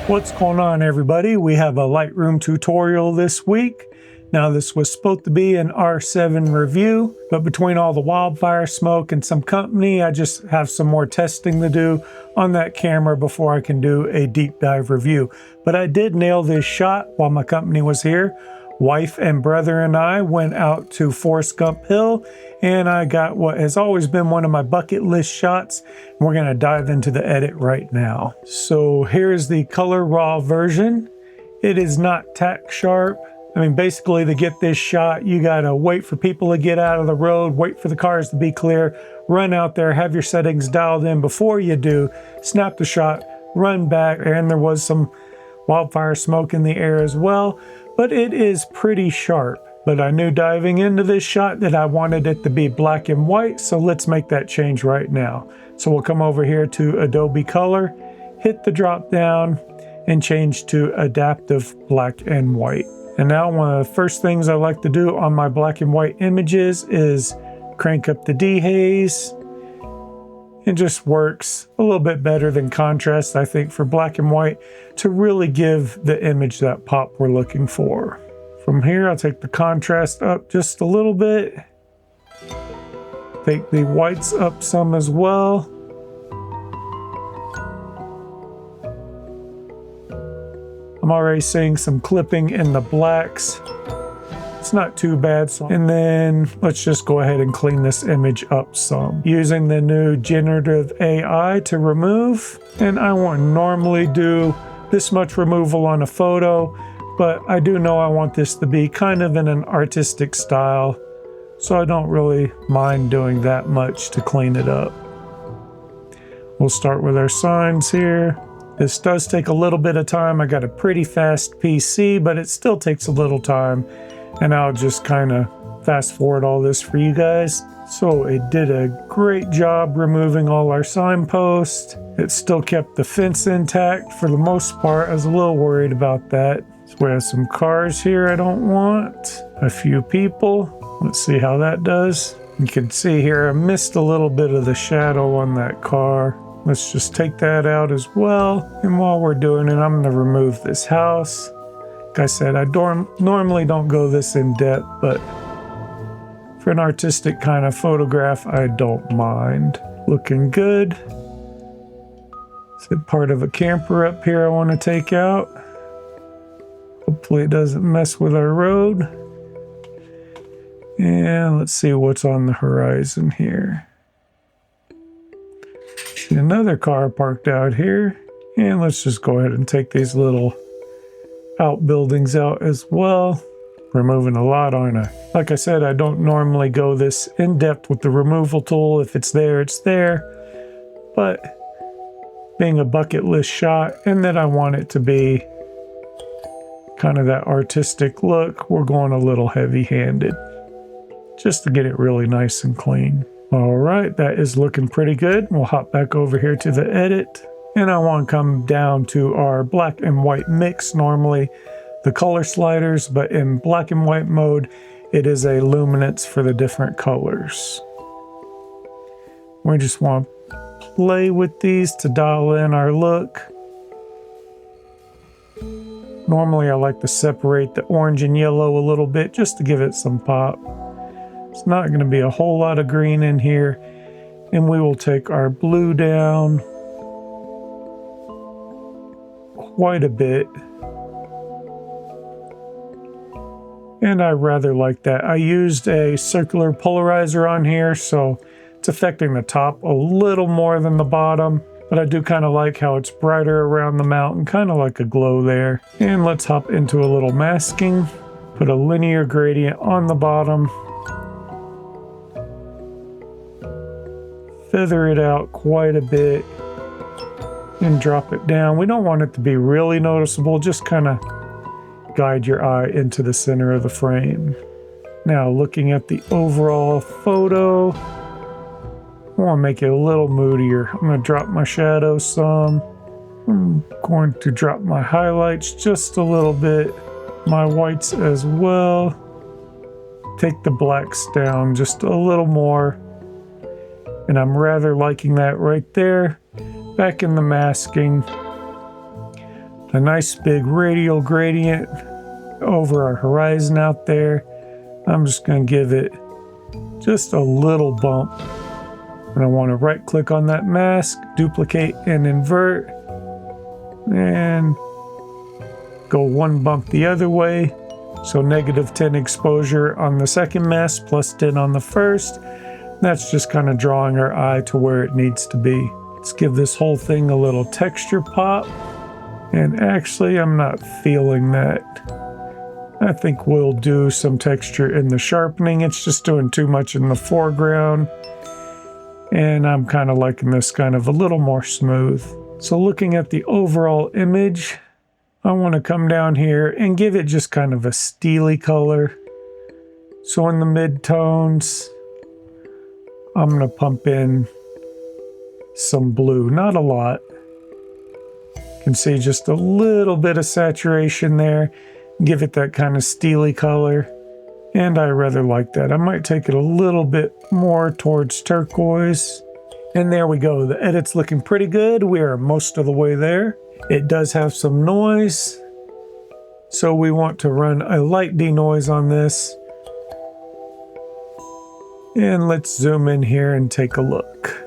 What's going on, everybody? We have a Lightroom tutorial this week. Now, this was supposed to be an R7 review, but between all the wildfire smoke and some company, I just have some more testing to do on that camera before I can do a deep dive review. But I did nail this shot while my company was here. Wife and brother and I went out to Forest Gump Hill, and I got what has always been one of my bucket list shots. We're going to dive into the edit right now. So here's the color raw version. It is not tack sharp. I mean, basically, to get this shot, you got to wait for people to get out of the road, wait for the cars to be clear, run out there, have your settings dialed in before you do, snap the shot, run back, and there was some wildfire smoke in the air as well. But it is pretty sharp. But I knew diving into this shot that I wanted it to be black and white, so let's make that change right now. So we'll come over here to Adobe Color, hit the drop down, and change to Adaptive Black and White. And now one of the first things I like to do on my black and white images is crank up the dehaze. It just works a little bit better than contrast, I think, for black and white to really give the image that pop we're looking for. From here, I'll take the contrast up just a little bit. Take the whites up some as well. I'm already seeing some clipping in the blacks. It's not too bad. And then let's just go ahead and clean this image up some. Using the new generative AI to remove. And I won't normally do this much removal on a photo, but I do know I want this to be kind of in an artistic style. So I don't really mind doing that much to clean it up. We'll start with our signs here. This does take a little bit of time. I got a pretty fast PC, but it still takes a little time. And I'll just kind of fast forward all this for you guys. So it did a great job removing all our signposts. It still kept the fence intact for the most part. I was a little worried about that. So we have some cars here I don't want. A few people. Let's see how that does. You can see here I missed a little bit of the shadow on that car. Let's just take that out as well. And while we're doing it, I'm going to remove this house. Like I said, I normally don't go this in depth, but for an artistic kind of photograph, I don't mind. Looking good. Is it part of a camper up here I want to take out? Hopefully it doesn't mess with our road. And let's see what's on the horizon here. See another car parked out here. And let's just go ahead and take these little outbuildings out as well. Removing a lot, aren't I? Like I said, I don't normally go this in depth with the removal tool. If it's there, it's there. But being a bucket list shot, and that I want it to be kind of that artistic look, we're going a little heavy-handed just to get it really nice and clean. All right, that is looking pretty good. We'll hop back over here to the edit. And I want to come down to our black and white mix. Normally the color sliders, but in black and white mode, it is a luminance for the different colors. We just want to play with these to dial in our look. Normally I like to separate the orange and yellow a little bit just to give it some pop. It's not going to be a whole lot of green in here. And we will take our blue down quite a bit. And I rather like that. I used a circular polarizer on here, so it's affecting the top a little more than the bottom. But I do kind of like how it's brighter around the mountain, kind of like a glow there. And let's hop into a little masking. Put a linear gradient on the bottom. Feather it out quite a bit. And drop it down. We don't want it to be really noticeable, just kind of guide your eye into the center of the frame. Now looking at the overall photo, I want to make it a little moodier. I'm going to drop my shadows some. I'm going to drop my highlights just a little bit, my whites as well. Take the blacks down just a little more. And I'm rather liking that right there. Back in the masking, a nice big radial gradient over our horizon out there. I'm just going to give it just a little bump. And I want to right click on that mask, duplicate and invert, and go one bump the other way. So -10 exposure on the second mask, +10 on the first. That's just kind of drawing our eye to where it needs to be. Let's give this whole thing a little texture pop. And actually, I'm not feeling that. I think we'll do some texture in the sharpening. It's just doing too much in the foreground. And I'm kind of liking this kind of a little more smooth. So looking at the overall image, I want to come down here and give it just kind of a steely color. So in the mid-tones, I'm going to pump in some blue, not a lot. You can see just a little bit of saturation there. Give it that kind of steely color. And I rather like that. I might take it a little bit more towards turquoise. And there we go. The edit's looking pretty good. We are most of the way there. It does have some noise. So we want to run a light denoise on this. And let's zoom in here and take a look.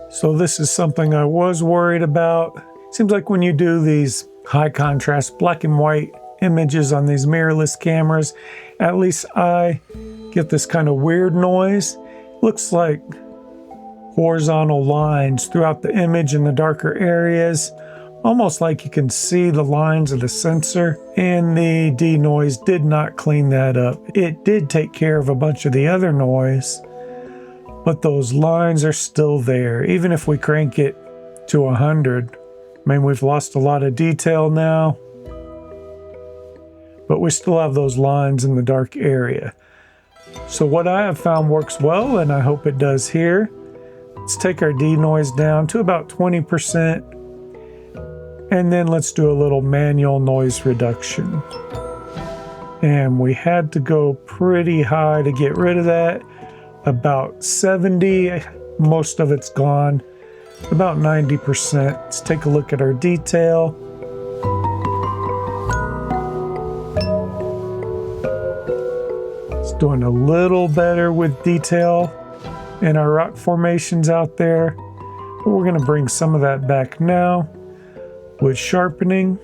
So this is something I was worried about. Seems like when you do these high contrast black and white images on these mirrorless cameras, at least I get this kind of weird noise. Looks like horizontal lines throughout the image in the darker areas, almost like you can see the lines of the sensor, and the denoise did not clean that up. It did take care of a bunch of the other noise, but those lines are still there. Even if we crank it to 100, I mean, we've lost a lot of detail now, but we still have those lines in the dark area. So what I have found works well, and I hope it does here, let's take our denoise down to about 20%, and then let's do a little manual noise reduction. And we had to go pretty high to get rid of that. About 70, most of it's gone. About 90%. Let's take a look at our detail. It's doing a little better with detail in our rock formations out there. But we're going to bring some of that back now with sharpening.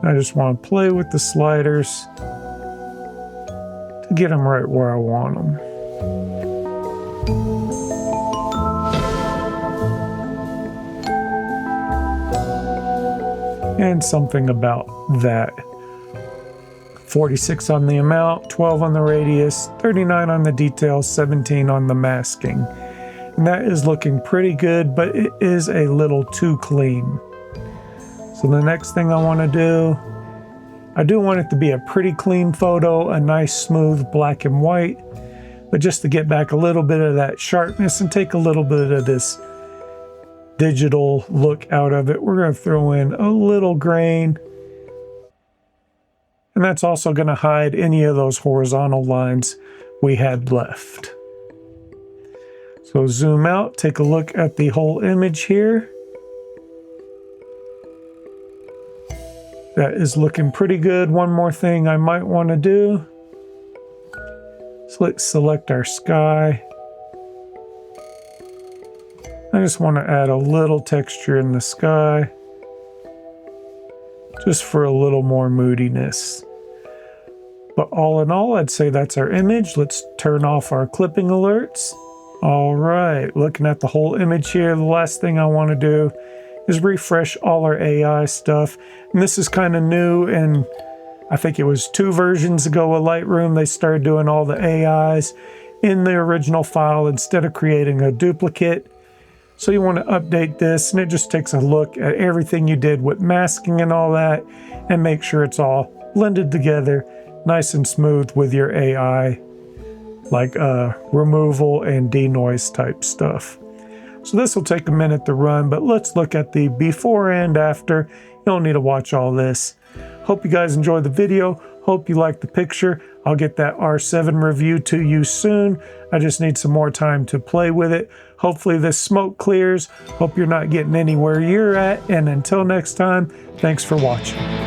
I just want to play with the sliders to get them right where I want them. And something about that. 46 on the amount, 12 on the radius, 39 on the detail, 17 on the masking. And that is looking pretty good, but it is a little too clean. So the next thing I want to do, I do want it to be a pretty clean photo, a nice smooth black and white, but just to get back a little bit of that sharpness and take a little bit of this digital look out of it, we're going to throw in a little grain. And that's also going to hide any of those horizontal lines we had left. So zoom out, take a look at the whole image here. That is looking pretty good. One more thing I might want to do. So let's select our sky. I just want to add a little texture in the sky, just for a little more moodiness. But all in all, I'd say that's our image. Let's turn off our clipping alerts. All right, looking at the whole image here, the last thing I want to do is refresh all our AI stuff. And this is kind of new, and I think it was 2 versions ago of Lightroom, they started doing all the AIs in the original file instead of creating a duplicate. So you want to update this, and it just takes a look at everything you did with masking and all that, and make sure it's all blended together, nice and smooth with your AI, like removal and denoise type stuff. So this will take a minute to run, but let's look at the before and after. You don't need to watch all this. Hope you guys enjoyed the video. Hope you liked the picture. I'll get that R7 review to you soon. I just need some more time to play with it. Hopefully this smoke clears. Hope you're not getting anywhere you're at. And until next time, thanks for watching.